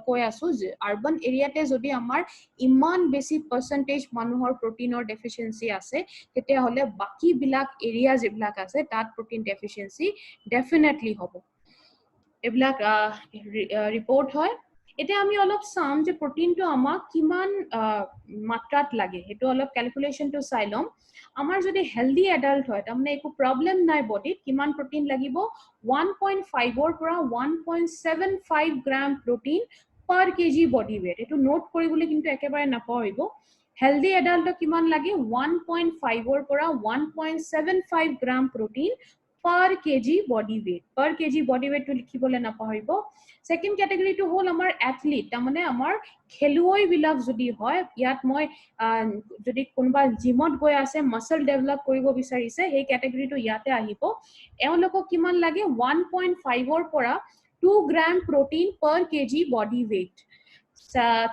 কৈ আছো যে আৰবান এৰিয়াতে যদি আমাৰ ইমান বেছি পাৰ্সেন্টেজ মানুহৰ প্ৰটিনৰ ডেফিচিয়েন্সি আছে তেতিয়া হলে বাকি বিলাক এৰিয়া যেবিলাক আছে তাত প্ৰটিন ডেফিচিয়েন্সি ডেফিনেটলি হ'ব এবিলাক ৰিপৰ্ট হয় এতিয়া আমি অলপ চাম যে প্ৰটিনটো আমাক কিমান মাত্ৰাত লাগে হেতু অলপ ক্যালকুলেশনটো চাই লম আমাৰ যদি হেলদি এডাল্ট হয় তাৰমানে একো প্ৰবলেম নাই বডিত কিমান প্ৰটিন লাগিব 1.5 ৰ পৰা 1.75 gram protein per kg body weight এটো নোট কৰিবলৈ কিন্তু একেবাৰে নাপাহৰিব হেলদি এডাল্টক কিমান লাগে 1.5 ৰ পৰা 1.75 gram protein per kg body weight to লিখিবলৈ নাপাহৰিব সেকেন্ড ক্যাটাগৰীটো হল আমাৰ এথলিট তাৰমানে আমাৰ খেলুৱৈ বিলাক যদি হয় ইয়াত মই যদি কোনবা জিমত গৈ আছে মাসল ডেভেলপ কৰিব বিচাৰিছে এই ক্যাটাগৰীটো ইয়াতে আহিব এওঁলোকক কিমান লাগে 1.5 ৰ পৰা 2 গ্ৰাম protein per kg body weight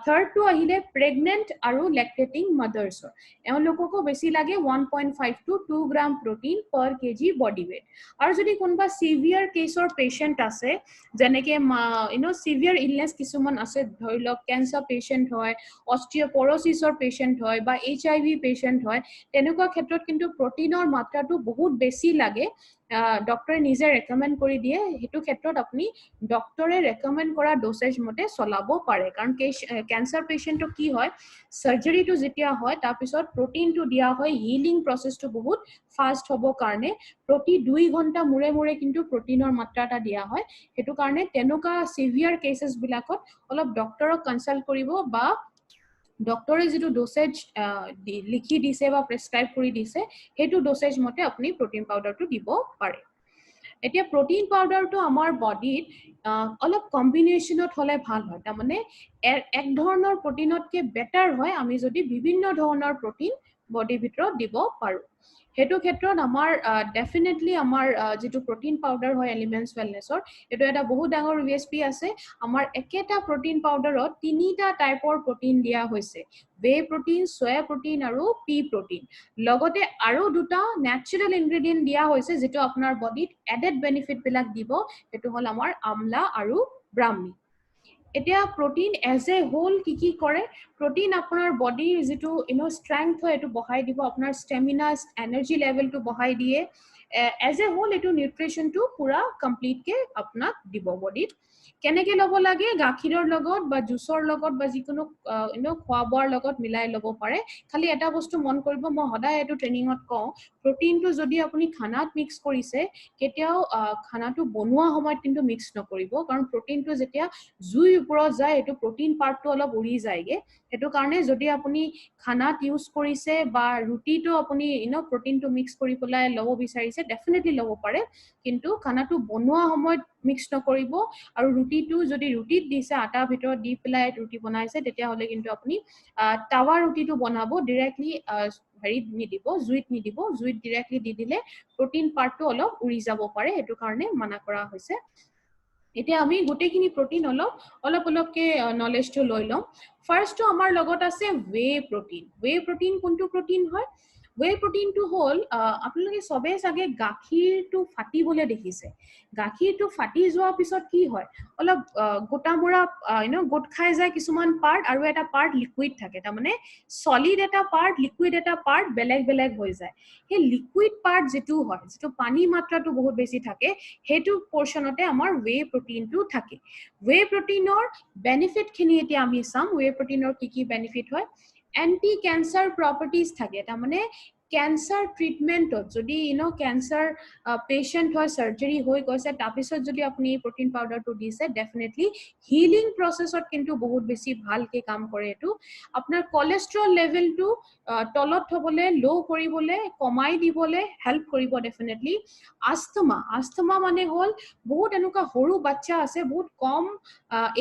third to ahile pregnant aru lactating mothers eonlokoko besi lage 1.5 to 2 gram protein per kg body weight aru jodi konba severe case or patient ase jeneke severe illness kisuman ase dhorilok cancer patient hoy osteoporosis or patient hoy ba hiv patient hoy tenuka khetrot kintu protein or matra tu bahut besi lage ডক্টৰে নিজে ৰেকমেন্ড কৰি দিয়ে হেতু ক্ষেত্ৰত আপুনি ডক্টৰে ৰেকমেন্ড কৰা dosage মতে চলাব পাৰে কাৰণ ক্যান্সাৰ পেশেন্টক কি হয় সাৰ্জাৰীটো যেতিয়া হয় তাৰ পিছত প্ৰটিনটো দিয়া হয় হিলিং প্ৰসেসটো বহুত ফাস্ট হ'ব কাৰণে প্ৰতি 2 ঘণ্টা মুৰে মুৰে কিন্তু প্ৰটিনৰ মাত্ৰাটা দিয়া হয় হেতু কাৰণে তেনুকা সিভিয়াৰ কেसेছ বিলাকত অলপ ডক্টৰক কনসাল্ট কৰিব বা ডক্টৰে যেটো ডোসেজ লিখি দিছে বা প্ৰেসক্ৰাইব কৰি দিছে হেতু ডোসেজ মতে আপুনি প্ৰটিন পাউডাৰটো দিব পাৰে এতিয়া প্ৰটিন পাউডাৰটো আমাৰ বডিত অলপ কম্বিনেশনত হলে ভাল হয় তাৰ মানে এক ধৰণৰ প্ৰটিনতকে বেটাৰ হয় আমি যদি বিভিন্ন ধৰণৰ প্ৰটিন বডিৰ ভিতৰত দিব পাৰো হেতু ক্ষেত্ৰত আমাৰ ডেফিনেটলি আমাৰ যেটো প্ৰটিন পাউডাৰ হয় এলিমেন্টছ ওয়েলনেছৰ এটো এটা বহুত ডাঙৰ USP আছে আমাৰ একেটা প্ৰটিন পাউডাৰত তিনিটা টাইপৰ প্ৰটিন দিয়া হৈছে ৱে প্ৰটিন সোয়া প্ৰটিন আৰু পি প্ৰটিন লগতে আৰু দুটা ন্যাচাৰাল ইনগ্ৰেডিয়েন্ট দিয়া হৈছে যেটো আপোনাৰ বডিত এডেড বেনিফিট বিলাক দিব এটো হল আমাৰ আমলা আৰু ব্ৰাহ্মী এতিয়া প্ৰটিন এজ এ হোল কি কৰে প্ৰটিন আপোনাৰ বডিৰ যেটো ষ্ট্ৰেংথ হয় এটো বঢ়াই দিব আপোনাৰ ষ্টেমিনা এনাৰ্জি লেভেলটো বঢ়াই দিয়ে এজ এ হোল এটো নিউট্ৰিশনটো পুৰা কমপ্লিট কে আপোনাক দিব বডিত কেনেকে লব লাগে গাখীৰৰ লগত বা জুচৰ লগত বা যিকোনো খোৱা বোৱাৰ লগত মিলাই লব পাৰে খালি এটা বস্তু মন কৰিব মই সদায় এটো ট্ৰেনিংত কওঁ প্ৰটিনটো যদি আপুনি খানাত মিক্স কৰিছে কেতিয়াও খানাটো বনোৱা সময়ত কিন্তু মিক্স নকৰিব কাৰণ প্ৰটিনটো যেতিয়া জুইৰ ওপৰত যায় এটো প্ৰটিন পাৰ্টটো অলপ উৰি যায়গে হেতু কাৰণে যদি আপুনি খানাত ইউজ কৰিছে বা ৰুটিটো আপুনি প্ৰটিনটো মিক্স কৰি পেলাই লব বিচাৰিছে ডেফিনেটলি লব পাৰে কিন্তু খানাটো বনোৱা সময়ত মিক্স নকৰিব আৰু ৰুটিটো যদি ৰুটিত দিছে আটাৰ ভিতৰত দি পেলাই ৰুটি বনাইছে তেতিয়া হলে কিন্তু আপুনি তাৱা ৰুটিটো বনাব ডাইৰেক্টলি হেৰিত নিদিব জুইত ডাইৰেক্টলি দি দিলে প্ৰটিন পাৰ্টটো অলপ উৰি যাব পাৰে হেতু কাৰণে মানা কৰা হৈছে এতিয়া আমি গুটেখিনি প্ৰটিন অলপকে নলেজটো লৈ লম ফাৰ্স্টটো আমাৰ লগত আছে ৱে প্ৰটিন কোনটো প্ৰটিন হয় ৱে প্ৰটিনটো হল আপোনালোকে সবে চাগে গাখীৰটো ফাটিবলে দেখিছে গাখীৰটো ফাটি যোৱাৰ পিছত কি হয় অলপ গোটা মুৰা গোট খাই যায় কিছুমান পাৰ্ট আৰু এটা পাৰ্ট লিকুইড থাকে তাৰ মানে সলিড এটা পাৰ্ট লিকুইড এটা পাৰ্ট বেলেগ হৈ যায় হে লিকুইড পাৰ্ট যেটো হয় যেটো পানী মাত্ৰাটো বহুত বেছি থাকে হেতু পোৰশনতে আমাৰ ৱে প্ৰটিনটো থাকে ৱে প্ৰটিনৰ বেনিফিট খিনি এতিয়া আমি চাম ৱে প্ৰটিনৰ কি বেনিফিট হয় এন্টি ক্যান্সাৰ প্ৰপাৰ্টিজ থাকে তাৰ মানে ক্যান্সাৰ ট্ৰিটমেন্টত যদি ক্যান্সাৰ পেশেন্ট হয় সাৰ্জাৰি হৈ গৈছে তাৰপিছত যদি আপুনি প্ৰটিন পাউডাৰটো দিছে ডেফিনেটলি হিলিং প্ৰসেছত কিন্তু বহুত বেছি ভালকে কাম কৰে এটো আপোনাৰ কোলেষ্ট্ৰল লেভেলটো তলত থবলে লো কৰিবলে কমাই দিবলে হেল্প কৰিব ডেফিনেটলি আস্থমা মানে হল বহুত এনেকুৱা সৰু বাচ্চা আছে বহুত কম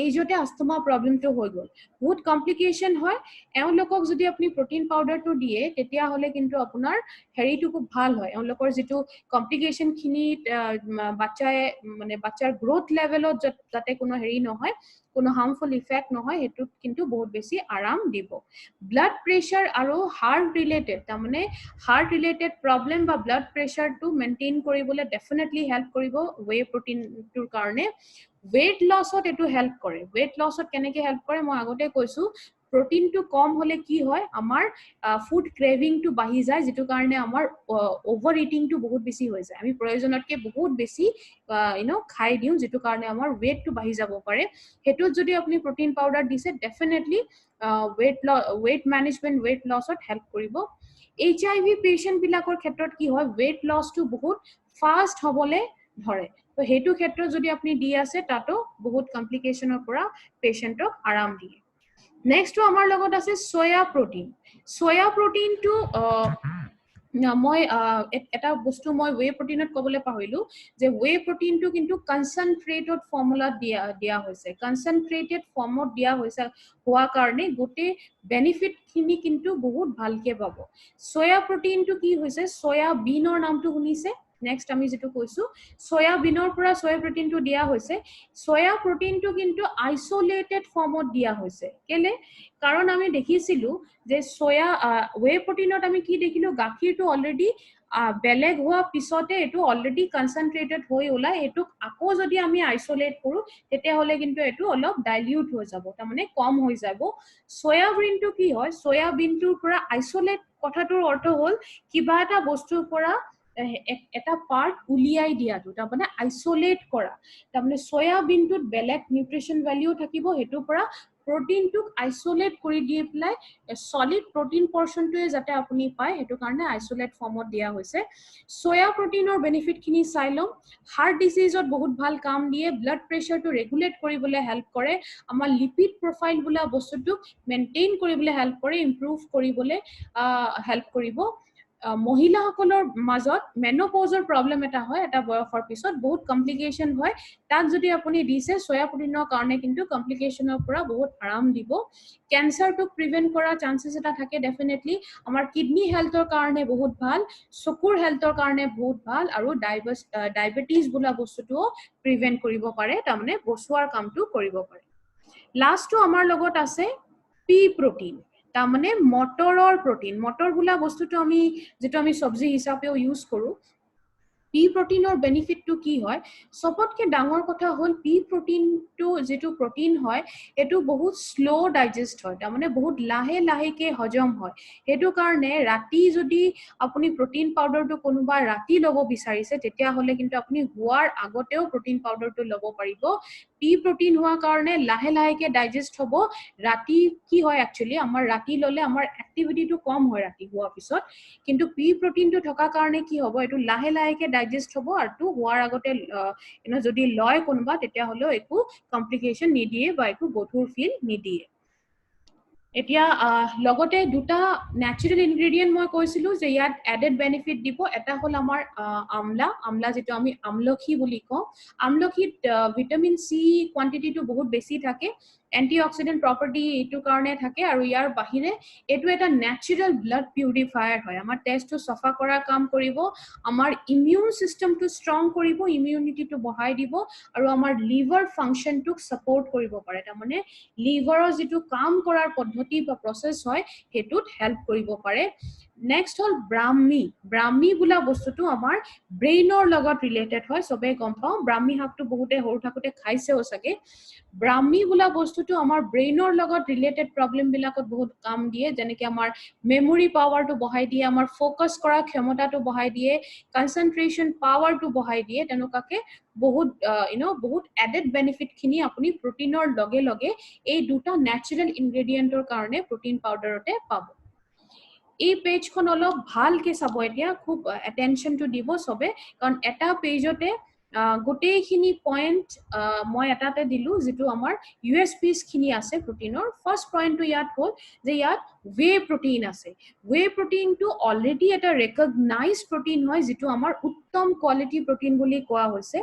এজতে আস্থমা প্ৰবলেমটো হৈ গল বহুত কমপ্লিকেশন হয় এওঁলোকক যদি আপুনি প্ৰটিন পাউডাৰটো দিয়ে তেতিয়া হলে কিন্তু আপোনাৰ হেৰিটো খুব ভাল হয় এওঁলোকৰ যেটো কমপ্লিকেশন খিনি বাচ্চাৰ গ্ৰোথ লেভেলত যাতে কোনো হেৰি নহয় কোনো হাৰ্মফুল ইফেক্ট নহয় হেতু কিন্তু বহুত বেছি আৰাম দিব ব্লাড প্ৰেছাৰ আৰু হাৰ্ট ৰিলেটেড তাৰ মানে হাৰ্ট ৰিলেটেড প্ৰবলেম বা ব্লাড প্ৰেছাৰটো মেইনটেইন কৰিবলৈ ডেফিনেটলি হেল্প কৰিব ৱে প্ৰটিনটোৰ কাৰণে weight lossত এটো হেল্প কৰে weight lossত কেনেকে হেল্প কৰে মই আগতে কৈছো প্ৰটিনটো কম হলে কি হয় আমাৰ ফুড ক্ৰেভিংটো বাঢ়ি যায় যেটো কাৰণে আমাৰ ওভাৰ ইটিংটো বহুত বেছি হৈ যায় আমি প্ৰয়োজনতকে বহুত বেছি খাই দিও যেটো কাৰণে আমাৰ ওয়েটটো বাঢ়ি যাব পাৰে হেতুত যদি আপুনি প্ৰটিন পাউডাৰ দিছে ডেফিনেটলি weight management weight lossত হেল্প কৰিব HIV পেশেন্ট বিলাকৰ ক্ষেত্ৰত কি হয় weight lossটো বহুত ফাস্ট হবলে ধৰে তো হেতু ক্ষেত্ৰত যদি আপুনি দি আছে তাতো বহুত কমপ্লিকেশনৰ পৰা পেশেন্টক আৰাম দিয়ে নেক্সট তো আমাৰ লগত আছে সোয়া প্ৰটিনটো মই এটা বস্তু মই ৱে প্ৰটিনত কবলে পাহৰিলো যে ৱে প্ৰটিনটো কিন্তু কনসেন্ট্ৰেটেড ফৰ্মুলাত দিয়া হৈছে কনসেন্ট্ৰেটেড ফৰ্মত দিয়া হৈছে হোৱা কাৰণে গোটে বেনিফিট খিনি কিন্তু বহুত ভালকে পাব সোয়া প্ৰটিনটো কি হৈছে সোয়া বিনৰ নামটো শুনিছে নেক্সট আমি যেটো কৈছো সোয়া বিনৰ পৰা সোয়া প্ৰটিনটো দিয়া হৈছে সোয়া প্ৰটিনটো কিন্তু আইসোলেটেড ফৰ্মত দিয়া হৈছে কেলে কাৰণ আমি দেখিছিলো যে সোয়া ৱে প্ৰটিনত আমি কি দেখিলো গাখীৰটো অলৰেডি বেলেগ হোৱা পিছতে এটো অলৰেডি কনসেন্ট্ৰেটেড হৈ ওলাই এটো আকৌ যদি আমি আইসোলেট কৰো তেতিয়া হলে কিন্তু এটো অলপ ডাইলিউট হৈ যাব তাৰ মানে কম হৈ যাব সয়াবিনটো কি হয় সয়াবিনটোৰ পৰা আইসোলেট কথাটোৰ অৰ্থ হল কিবা এটা বস্তুৰ পৰা এটা পাৰ্ট উলিয়াই দিয়াটো তাৰ মানে আইসোলেট কৰা তাৰ মানে সয়াবিনটোত বেলেগ নিউট্ৰিশন ভ্যালু থাকিব হেতুৰ পৰা প্ৰটিনটোক আইসোলেট কৰি দি পেলাই সলিড প্ৰটিন পৰ্শনটোৱে যাতে আপুনি পায় হেতু কাৰণে আইসোলেট ফৰ্মত দিয়া হৈছে সোয়া প্ৰটিনৰ বেনিফিট খিনি চাই লম হাৰ্ট ডিজিজত বহুত ভাল কাম দিয়ে ব্লাড প্ৰেছাৰটো ৰেগুলেট কৰিবলৈ হেল্প কৰে আমাৰ লিপিড প্ৰফাইল বুলা বস্তুটো মেইনটেইন কৰিবলৈ হেল্প কৰে ইমপ্ৰুভ কৰিবলৈ হেল্প কৰিব মহিলাসকলৰ মাজত মেনোপজৰ প্ৰব্লেম এটা হয়, এটা বয়সৰ পিছত বহুত কমপ্লিকেশ্যন হয়। তাক যদি আপুনি দিছে সয়া প্ৰটিনৰ কাৰণে কিন্তু কমপ্লিকেশ্যনৰ পৰা বহুত আৰাম দিব। কেঞ্চাৰটো প্ৰিভেন্ট কৰাৰ চান্সেছ এটা থাকে ডেফিনেটলি। আমাৰ কিডনি হেল্থৰ কাৰণে বহুত ভাল, চকুৰ হেল্থৰ কাৰণে বহুত ভাল, আৰু ডায়েবেটিছ বোলা বস্তুটোও প্ৰিভেন্ট কৰিব পাৰে, তাৰমানে বচোৱাৰ কামটো কৰিব পাৰে। লাষ্টটো আমাৰ লগত আছে পি প্ৰটিন, তাৰমানে মটৰৰ প্ৰটিন। মটৰ বোলা বস্তুটো যিটো আমি চব্জি হিচাপেও ইউজ কৰোঁ। পি প্ৰটিনৰ বেনিফিটটো কি হয়? সবতকে ডাঙৰ কথা হ'ল পি প্ৰটিনটো যিটো প্ৰটিন হয় এইটো বহুত শ্লো ডাইজেষ্ট হয়, তাৰমানে বহুত লাহে লাহেকে হজম হয়। সেইটো কাৰণে ৰাতি যদি আপুনি প্ৰটিন পাউডাৰটো কোনোবা ৰাতি ল'ব বিচাৰিছে তেতিয়াহ'লে কিন্তু আপুনি হোৱাৰ আগতেও প্ৰটিন পাউডাৰটো ল'ব পাৰিব। পি প্ৰটিন হোৱাৰ কাৰণে লাহে লাহেকে ডাইজেষ্ট হ'ব। ৰাতি কি হয় একচুৱেলি, আমাৰ ৰাতি ল'লে আমাৰ এক্টিভিটিটো কম হয় ৰাতি হোৱাৰ পিছত, কিন্তু পি প্ৰটিনটো থকা কাৰণে কি হ'ব, এইটো লাহে লাহেকে ডাইজেষ্ট হ'ব, আৰু হোৱাৰ আগতে যদি লয় কোনোবা তেতিয়াহ'লেও একো কমপ্লিকেশ্যন নিদিয়ে বা একো গধুৰ ফিল নিদিয়ে। এতিয়া লগতে দুটা নেচাৰেল ইনগ্ৰেডিয়েণ্ট মই কৈছিলোঁ যে ইয়াত এডেড বেনিফিট দিব। এটা হ'ল আমাৰ আমলা যিটো আমি আমলখি বুলি কওঁ। আমলখিত ভিটামিন চি কোৱান্টিটিটো বহুত বেছি থাকে, এণ্টি অক্সিডেণ্ট প্ৰপাৰ্টি এইটো কাৰণে থাকে, আৰু ইয়াৰ বাহিৰে এইটো এটা নেচাৰেল ব্লাড পিউৰিফায়াৰ হয়। আমাৰ তেজটো চফা কৰাৰ কাম কৰিব, আমাৰ ইমিউন চিষ্টেমটো ষ্ট্ৰং কৰিব, ইমিউনিটিটো বঢ়াই দিব, আৰু আমাৰ লিভাৰ ফাংচনটোক ছাপোৰ্ট কৰিব পাৰে। তাৰমানে লিভাৰৰ যিটো কাম কৰাৰ পদ্ধতি বা প্ৰচেছ হয় সেইটোত হেল্প কৰিব পাৰে। নেক্সট হ'ল ব্ৰাহ্মী। ব্ৰাহ্মী বোলা বস্তুটো আমাৰ ব্ৰেইনৰ লগত ৰিলেটেড হয়, চবেই গম পাওঁ। ব্ৰাহ্মী শাকটো বহুতে সৰু থাকোঁতে খাইছেও চাগে। ব্ৰাহ্মী বোলা বস্তুটো আমাৰ ব্ৰেইনৰ লগত ৰিলেটেড প্ৰব্লেমবিলাকত বহুত কাম দিয়ে, যেনেকৈ আমাৰ মেমৰি পাৱাৰটো বঢ়াই দিয়ে, আমাৰ ফ'কাছ কৰাৰ ক্ষমতাটো বঢ়াই দিয়ে, কনচেনট্ৰেশ্যন পাৱাৰটো বঢ়াই দিয়ে। তেনেকুৱাকে বহুত বহুত এডেড বেনিফিটখিনি আপুনি প্ৰটিনৰ লগে লগে এই দুটা নেচাৰেল ইনগ্ৰেডিয়েণ্টৰ কাৰণে প্ৰটিন পাউডাৰতে পাব। এই পেজখন অলপ ভালকে চাব, এতিয়া খুব এটেনশ্যনটো দিব চবে, কাৰণ এটা পেজতে গোটেইখিনি পইণ্ট মই এটাতে দিলোঁ, যিটো আমাৰ USPsখিনি আছে প্ৰটিনৰ। ফাৰ্ষ্ট পইণ্টটো ইয়াত হ'ল যে ইয়াত ৱে প্ৰটিন আছে। ৱে প্ৰটিনটো অলৰেডি এটা ৰেকগনাইজ প্ৰটিন হয়, যিটো আমাৰ উত্তম কোৱালিটি প্ৰটিন বুলি কোৱা হৈছে।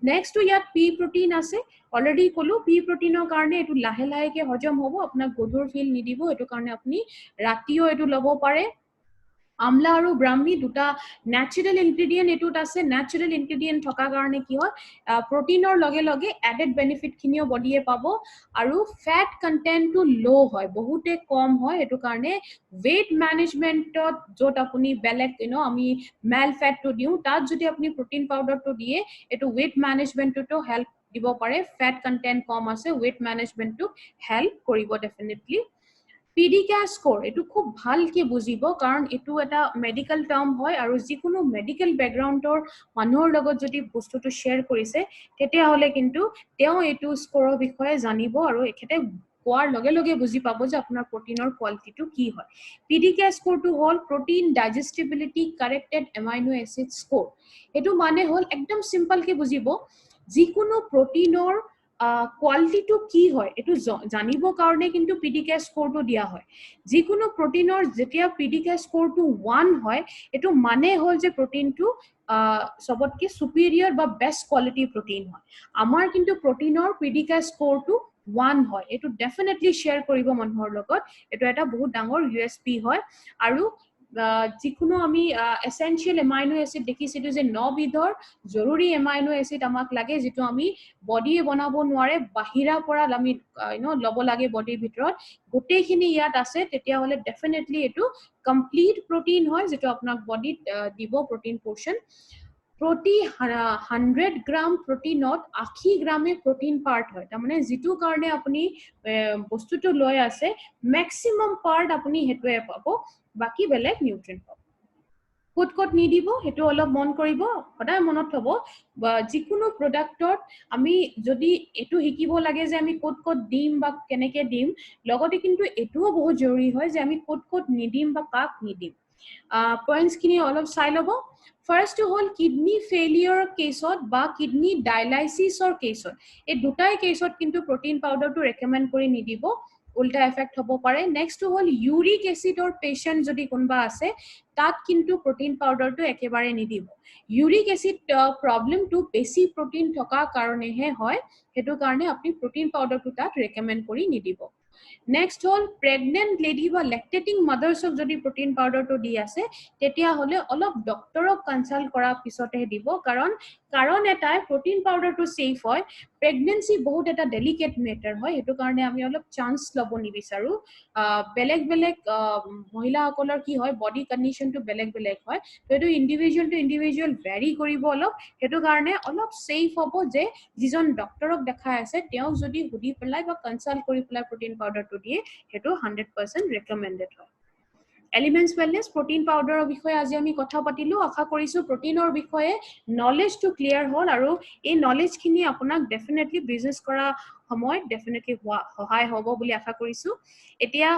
নেক্সটটো ইয়াত পি প্ৰটিন আছে। অলৰেডি ক'লো পি প্ৰটিনৰ কাৰণে এইটো লাহে লাহেকে হজম হ'ব, আপোনাক গধুৰ ফিল নিদিব, এইটো কাৰণে আপুনি ৰাতিও এইটো ল'ব পাৰে। আমলা আৰু ব্ৰাহ্মী দুটা নেচাৰেল ইনগ্ৰেডিয়েণ্ট এইটোত আছে। নেচাৰেল ইনগ্ৰেডিয়েণ্ট থকাৰ কাৰণে কি হয়, প্ৰটিনৰ লগে লগে এডেড বেনিফিটখিনিও বডিয়ে পাব, আৰু ফেট কণ্টেণ্টটো ল' হয়, বহুতে কম হয়। সেইটো কাৰণে ৱেইট মেনেজমেণ্টত য'ত আপুনি বেলেগ আমি মেল ফেটটো দিওঁ, তাত যদি আপুনি প্ৰটিন পাউডাৰটো দিয়ে এইটো ৱেইট মেনেজমেণ্টতো হেল্প দিব পাৰে। ফেট কণ্টেণ্ট কম আছে, ৱেইট মেনেজমেণ্টটো হেল্প কৰিব ডেফিনেটলি। পিডিকা স্ক'ৰ এইটো খুব ভালকে বুজিব, কাৰণ এইটো এটা মেডিকেল টাৰ্ম হয়, আৰু যিকোনো মেডিকেল বেকগ্ৰাউণ্ডৰ মানুহৰ লগত যদি বস্তুটো শ্বেয়াৰ কৰিছে তেতিয়াহ'লে কিন্তু তেওঁ এইটো স্ক'ৰৰ বিষয়ে জানিব, আৰু এখেতে কোৱাৰ লগে লগে বুজি পাব যে আপোনাৰ প্ৰটিনৰ কোৱালিটিটো কি হয়। পিডিকা স্ক'ৰটো হ'ল protein digestibility corrected amino acid score. এইটো মানে হ'ল একদম চিম্পলকে বুজিব, যিকোনো প্ৰটিনৰ কোৱালিটিটো কি হয় এইটো জানিবৰ কাৰণে কিন্তু পিডিকা স্ক'ৰটো দিয়া হয়। যিকোনো প্ৰটিনৰ যেতিয়া পিডিকা স্ক'ৰটো 1 হয়, এইটো মানে হ'ল যে প্ৰটিনটো সবতকে সুপিৰিয়ৰ বা বেষ্ট কোৱালিটি প্ৰটিন হয়। আমাৰ কিন্তু প্ৰটিনৰ পিডিকা স্ক'ৰটো 1 হয়। এইটো ডেফিনেটলি শ্বেয়াৰ কৰিব মানুহৰ লগত, এইটো এটা বহুত ডাঙৰ USP হয়। আৰু যিকোনো আমি এচেঞ্চিয়েল এমাইনো এচিড দেখিছিলোঁ যে 9 বিধৰ জৰুৰী এমাইনো এচিড আমাক লাগে, যিটো আমি বডিয়ে বনাব নোৱাৰে, বাহিৰৰ পৰা আমি ল'ব লাগে বডিৰ ভিতৰত। গোটেইখিনি ইয়াত আছে, তেতিয়াহ'লে ডেফিনেটলি এইটো কমপ্লিট প্ৰটিন হয়, যিটো আপোনাক বডিত দিব প্ৰটিন পৰ্চন। প্ৰতি 100 গ্ৰাম প্ৰটিনত 80 গ্ৰামে প্ৰটিন পাৰ্ট হয়। তাৰমানে যিটো কাৰণে আপুনি বস্তুটো লৈ আছে মেক্সিমাম পাৰ্ট আপুনি সেইটোৱে পাব, বাকী বেলেগ নিউট্ৰিয়েণ্ট পাব। ক'ত নিদিব সেইটো অলপ মন কৰিব, সদায় মনত থ'ব। যিকোনো প্ৰডাক্টত আমি যদি এইটো শিকিব লাগে যে আমি ক'ত দিম বা কেনেকৈ দিম, লগতে কিন্তু এইটোও বহুত জৰুৰী হয় যে আমি ক'ত নিদিম বা কাক নিদিম। পয়েন্টস খিনি অলপ চাই লব ফার্স্ট হল কিডনি ফেইলিয়ৰ কেছত বা কিডনি ডায়ালাইসিসৰ কেছত এই দুটাই কেছত কিন্তু প্ৰটিন পাউডাৰটো ৰেকমেন্ড কৰি নিদিব উল্টা এফেক্ট হ'ব পাৰে নেক্সট হল ইউৰিক এসিডৰ পেশেন্ট যদি কোনবা আছে তাত কিন্তু প্ৰটিন পাউডাৰটো একেবাৰে নিদিব ইউৰিক এসিড প্ৰবলেমটো বেছি প্ৰটিন থকা কাৰণেহে হয় হেতু কাৰণে আপুনি প্ৰটিন পাউডাৰটো তাত ৰেকমেন্ড কৰি নিদিব Next হল প্ৰেগনেন্ট লেডি বা লেক্টেটিং মাদাৰ্সক যদি প্ৰটিন পাউডাৰটো দি আছে তেতিয়া হলে অলপ ডক্টৰক কনসাল্ট কৰা পিছতে দিব কাৰণ এটা প্ৰটিন পাউডাৰটো সেফ হয় প্ৰেগনেন্সি বহুত এটা ডেলিকেট মেটাৰ হয় হেতু কাৰণে আমি অলপ চান্স লব নিবিচাৰো বেলেগ বেলেগ মহিলাসকলৰ কি হয় বডি কন্ডিশনটো বেলেগ বেলেগ হয় তো এটো ইন্ডিভিজুৱেল টু ইন্ডিভিজুৱেল ভ্যাৰি কৰিব অলপ হেতু কাৰণে অলপ সেফ হ'ব যে যিজন ডক্টৰক দেখাই আছে তেওঁ যদি হুদি পেলাই বা কনসাল্ট কৰি পেলাই প্ৰটিন পাউডাৰটো দিয়ে হেতু 100% ৰেকমেন্ডেড হয় এলিমেন্টস ওয়েলনেস প্ৰটিন পাউডাৰৰ বিষয়ে আজি আমি কথা পাতিলো আশা কৰিছো প্ৰটিনৰ বিষয়ে নলেজটো ক্লিয়াৰ হ'ল আৰু এই নলেজখিনি আপোনাক ডেফিনেটলি বিজনেস কৰা সময়ত ডেফিনেটলি সহায় হ'ব বুলি আশা কৰিছো এতিয়া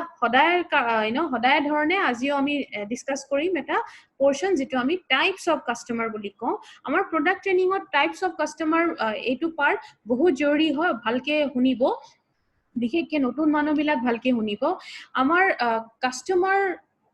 সদায় ধৰণে আজিও আমি ডিসকাস কৰিম এটা পোৰশন যেটো আমি টাইপস অফ কাস্টমাৰ বুলি কওঁ আমাৰ প্ৰডাক্ট ট্ৰেনিংত টাইপস অফ কাস্টমাৰ এইটো পাৰ্ট বহুত জৰুৰী হয় ভালকে শুনিব বিশেষকৈ নতুন মানুহবিলাক ভালকে শুনিব আমাৰ কাস্টমাৰ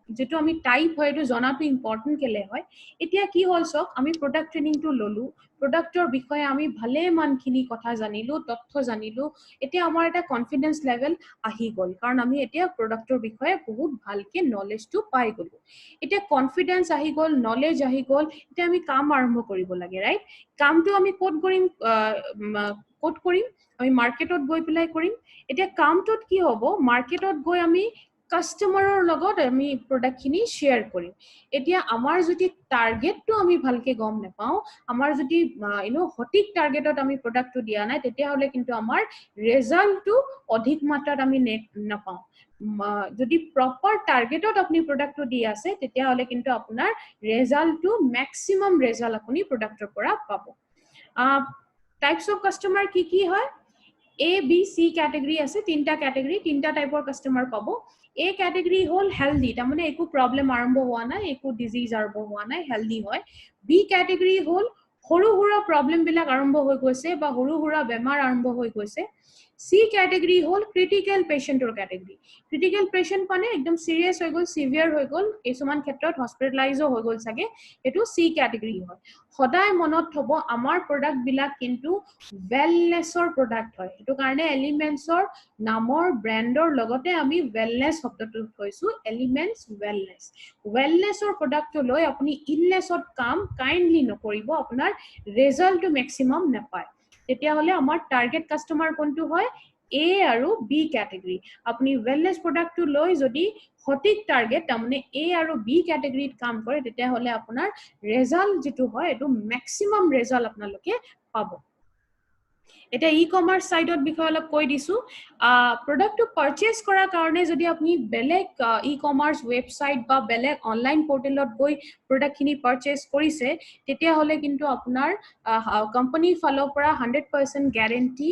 যেটো আমি টাইপ হয় এটো জনাটো ইম্পৰ্টেন্ট কেলে হয় এতিয়া কি হল সক আমি প্ৰডাক্ট ট্ৰেনিংটো ললো প্ৰডাক্টৰ বিষয়ে আমি ভালে মানখিনি কথা জানিলো তথ্য জানিলো এতিয়া আমাৰ এটা কনফিডেন্স লেভেল আহি গল কাৰণ আমি এতিয়া প্ৰডাক্টৰ বিষয়ে বহুত ভালকে নলেজটো পাই গলো এতিয়া কনফিডেন্স আহি গল নলেজ আহি গল এতিয়া আমি কাম আৰম্ভ কৰিব লাগে ৰাইট কামটো আমি ক'ত কৰিম আমি মাৰ্কেটত গৈ পেলাই কৰিম এতিয়া কামটোত কি হ'ব মাৰ্কেটত গৈ আমি কাস্টমাৰৰ লগত আমি প্ৰডাক্টখিনি শেয়াৰ কৰিম এতিয়া আমাৰ যদি টাৰ্গেটটো আমি ভালকে গম নাপাও আমাৰ যদি সঠিক টাৰ্গেটত আমি প্ৰডাক্টটো দিয়া নাই তেতিয়া হলে কিন্তু আমাৰ ৰিজাল্টটো অধিক মাত্ৰাত আমি নাপাও যদি প্ৰপাৰ টাৰ্গেটত আপুনি প্ৰডাক্টটো দি আছে তেতিয়া হলে কিন্তু আপোনাৰ ৰিজাল্টটো ম্যাক্সিমাম ৰিজাল্ট আপুনি প্ৰডাক্টৰ পৰা পাব টাইপস অফ কাস্টমাৰ কি হয় A, B, C category আছে তিনটা ক্যাটেগৰি তিনটা টাইপৰ কাস্টমাৰ পাব A category হল হেলদি তাৰমানে একো প্ৰবলেম আৰম্ভ হোৱা নাই একো ডিজিজ আৰম্ভ হোৱা নাই হেলদি হয় B category হল সৰু হুৰা প্ৰবলেম বিলাক আৰম্ভ হৈ গৈছে বা সৰু হুৰা বেমাৰ আৰম্ভ হৈ গৈছে C category হল ক্ৰিটিক্যাল পেশেন্টৰ ক্যাটেগৰি ক্ৰিটিক্যাল পেশেন্ট মানে একদম সিৰিয়াস হৈ গল সিভিয়াৰ হৈ গল কিছুমান ক্ষেত্ৰত হস্পিটালাইজও হৈ গল সাগে এটো C category হয় সদায় মনত থব আমাৰ প্ৰডাক্ট বিলাক কিন্তু ওয়েলনেছৰ প্ৰডাক্ট হয় এটো কাৰণে এলিমেন্টছৰ নামৰ ব্ৰ্যান্ডৰ লগতে আমি ওয়েলনেছ শব্দটো থৈছো এলিমেন্টছ ওয়েলনেছৰ প্ৰডাক্টটো লৈ আপুনি ইলনেছত কাম কাইন্ডলি নকৰিব আপোনাৰ ৰিজাল্টটো ম্যাক্সিমাম নাপায় তেতিয়া হলে আমাৰ টাৰ্গেট কাস্টমাৰ কোনটো হয় A আৰু B ক্যাটেগৰি আপুনি ওয়েলনেছ প্ৰডাক্টটো লৈ যদি সঠিক টাৰ্গেট তাৰমানে A আৰু B ক্যাটেগৰিত কাম কৰে তেতিয়া হলে আপোনাৰ ৰিজাল্ট যেটো হয় এটো ম্যাক্সিমাম ৰিজাল্ট আপোনালোকে পাব এটা ই-কমাৰ্স সাইটৰ বিষয়ে অলপ কৈ দিছো প্ৰডাক্টটো পাৰচেজ কৰাৰ কাৰণে যদি আপুনি বেলেগ ই-কমাৰ্স ওয়েবসাইট বা বেলেগ অনলাইন পোৰ্টেলত গৈ প্ৰডাক্টখিনি পাৰচেজ কৰিছে তেতিয়া হলে কিন্তু আপোনাৰ কোম্পানী ফালৰ পৰা 100% গ্যাৰান্টি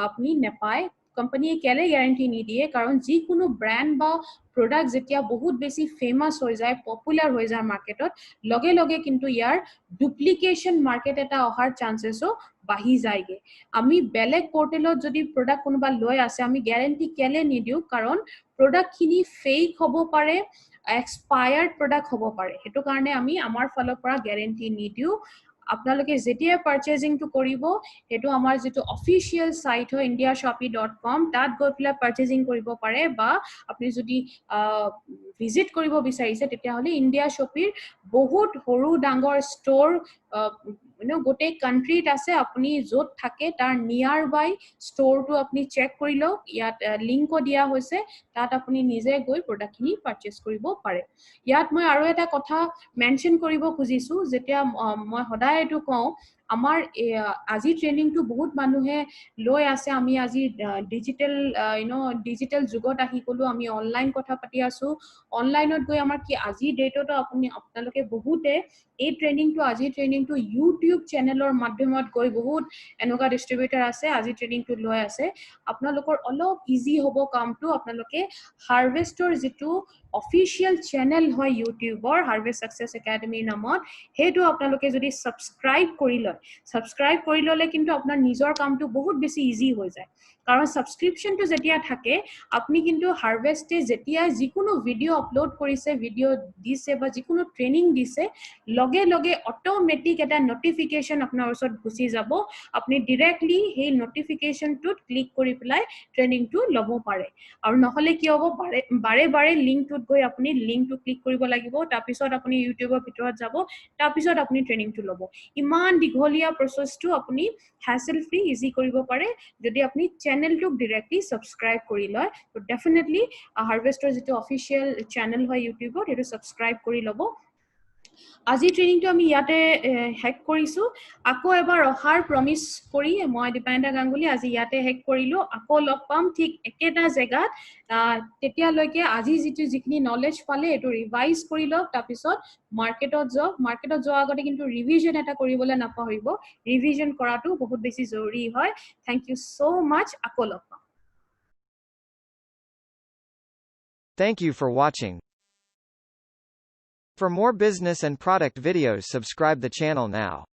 আপুনি নেপায় কোম্পানীয়ে কেলে গ্যাৰান্টি নিদিয়ে কাৰণ যি কোনো ব্ৰ্যান্ড বা প্ৰডাক্ট যেতিয়া বহুত বেছি ফেমাস হৈ যায় পপুলাৰ হৈ যায় মাৰ্কেটত লগে লগে কিন্তু ইয়াৰ ডুপ্লিকেশন মাৰ্কেট এটা অহাৰ চান্সেসও বাহি যায়গে আমি বেলেগ পোৰ্টেলত যদি প্ৰডাক্ট কোনবা লৈ আছে আমি গ্যাৰান্টি কেলে নিদিও কাৰণ প্ৰডাক্ট খিনি ফেক হ'ব পাৰে এক্সপায়াৰ্ড প্ৰডাক্ট হ'ব পাৰে হেতু কাৰণে আমি আমাৰ ফালৰ পৰা গ্যাৰান্টি নিদিও আপোনালোকে যেতিয়া পাৰচেজিংটো কৰিব হেতু আমাৰ যেটো অফিশিয়াল সাইট হয় indiashopee.com তাত গৈ পেলাই পাৰচেজিং কৰিব পাৰে বা আপুনি যদি ভিজিট কৰিব বিচাৰিছে তেতিয়া হলে ইন্ডিয়া শপিৰ বহুত সৰু ডাঙৰ ষ্টৰ গোটেই কান্ট্ৰিত আছে আপুনি যত থাকে তাৰ নিয়াৰ বাই ষ্টৰটো আপুনি চেক কৰি লওক ইয়াত লিংকও দিয়া হৈছে তাত আপুনি নিজে গৈ প্ৰডাক্টখিনি পাৰচেজ কৰিব পাৰে ইয়াত মই আৰু এটা কথা মেনশন কৰিব খুজিছো যেতিয়া মই সদায় এটো কওঁ আমাৰ আজি ট্ৰেইনিংটো বহুত মানুহে লৈ আছে আমি আজি ডিজিটেল ডিজিটেল যুগত আহি গলো আমি অনলাইন কথা পাতি আছো অনলাইনত গৈ আমাৰ কি আজি ডেটতো আপোনালোকে বহুতে এই ট্ৰেইনিংটো আজি ট্ৰেইনিংটো ইউটিউব চেনেলৰ মাধ্যমত গৈ বহুত এনেকুৱা ডিস্ট্ৰিবিউটাৰ আছে আজি ট্ৰেইনিংটো লৈ আছে আপোনালোকৰ অলপ ইজি হ'ব কামটো আপোনালোকে হাৰভেষ্টৰ যিটো অফিচিয়েল চেনেল হয় ইউটিউবৰ হাৰভেষ্ট সাকসেছ একাডেমীৰ নামত সেইটো আপোনালোকে যদি সাবস্ক্ৰাইব কৰি ললে কিন্তু আপোনাৰ নিজৰ কামটো বহুত বেছি ইজি হৈ যায় কাৰণ সাবস্ক্ৰিপশনটো যেতিয়া থাকে আপনি কিন্তু হাৰভেষ্টে যেতিয়া যিকোনো ভিডিও আপলোড কৰিছে ভিডিও দিছে বা যিকোনো ট্ৰেইনিং দিছে লগে লগে অটোমেটিক এটা নোটিফিকেশন আপোনাৰ ওচৰত গুচি যাব আপনি ডাইৰেক্টলি সেই নোটিফিকেশনটোত ক্লিক কৰি পেলাই ট্ৰেইনিংটো ল'ব পাৰে আৰু নহলে কি হ'ব বাৰে বাৰে লিংকটোত গৈ আপুনি লিংকটো ক্লিক কৰিব লাগিব তাৰ পিছত আপুনি ইউটিউবৰ ভিতৰত যাব তাৰ পিছত আপুনি ট্ৰেইনিংটো ল'ব ইমান দীঘলীয়া প্ৰসেসটো আপুনি হ্যাসেল ফ্ৰী ইজি কৰিব পাৰে যদি আপুনি চেনেলটোক ডাইৰেক্টলি সাবস্ক্ৰাইব কৰি লয় তো ডেফিনেটলি হাৰভেষ্টৰ যিটো অফিচিয়েল চেনেল হয় ইউটিউবত সেইটো সাবস্ক্ৰাইব কৰি ল'ব আজি ট্ৰেইনিংটো আমি ইয়াতে হেক কৰিছো আকৌ এবাৰ অহাৰ প্ৰমিস কৰি মই দীপায়ন্তা গাঙ্গুলী আজি ইয়াতে হেক কৰিলো আকৌ লগ পাম ঠিক একেটা জেগাত তেতিয়ালৈকে আজি যিখিনি নলেজ পালে এটো ৰিভাইজ কৰি লওক তাৰ পিছত মাৰ্কেটত যোৱাৰ আগতে কিন্তু ৰিভিজন এটা কৰিবলৈ নাপাহৰিব ৰিভিজন কৰাটো বহুত বেছি জৰুৰী হয় থ্যাংক ইউ সো মাচ আকৌ লগ পাম Thank you for watching. For more business and product videos subscribe the channel now.